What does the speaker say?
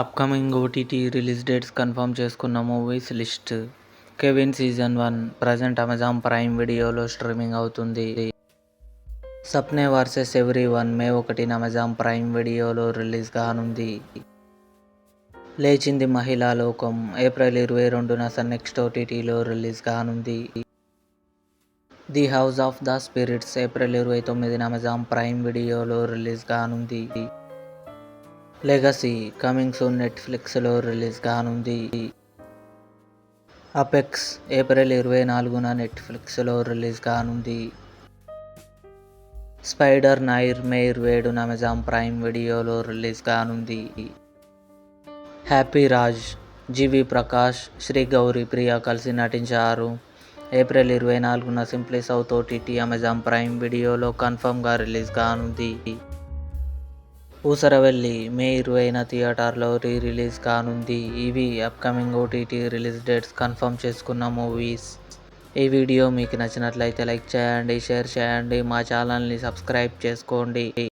Upcoming OTT release dates confirm చేసుకున్న movies list. 'Kevin' season 1 present Amazon Prime వీడియోలో streaming అవుతుంది. 'Sapne versus everyone' May 1న Amazon Prime వీడియోలో release కానుంది. 'Lechindi Mahila Lokam' April 22న సన్ నెక్స్ట్ ఓటీటీలో రిలీజ్ కానుంది. 'The House of the Spirits' April 29న అమెజాన్ ప్రైమ్ వీడియోలో రిలీజ్ కానుంది. 'లెగసీ' కమింగ్ సూన్ నెట్ఫ్లిక్స్లో రిలీజ్ కానుంది. 'అపెక్స్' ఏప్రిల్ 24న నెట్ఫ్లిక్స్లో రిలీజ్ కానుంది. 'స్పైడర్ నైర్' మే 27న అమెజాన్ ప్రైమ్ వీడియోలో రిలీజ్ కానుంది. 'హ్యాపీరాజ్' జీవి ప్రకాష్, శ్రీగౌరి ప్రియ కలిసి నటించారు. April 24న simply south OTT Amazon Prime వీడియోలో కన్ఫర్మ్గా రిలీజ్ కానుంది. 'ఊసరవెల్లి' మే 20న థియేటర్లో రిలీజ్ కానుంది. ఇవి upcoming OTT release dates confirm చేసుకున్న మూవీస్. ఈ వీడియో మీకు నచ్చినట్లయితే లైక్ చేయండి, షేర్ చేయండి, మా ఛానల్ని సబ్స్క్రైబ్ చేసుకోండి.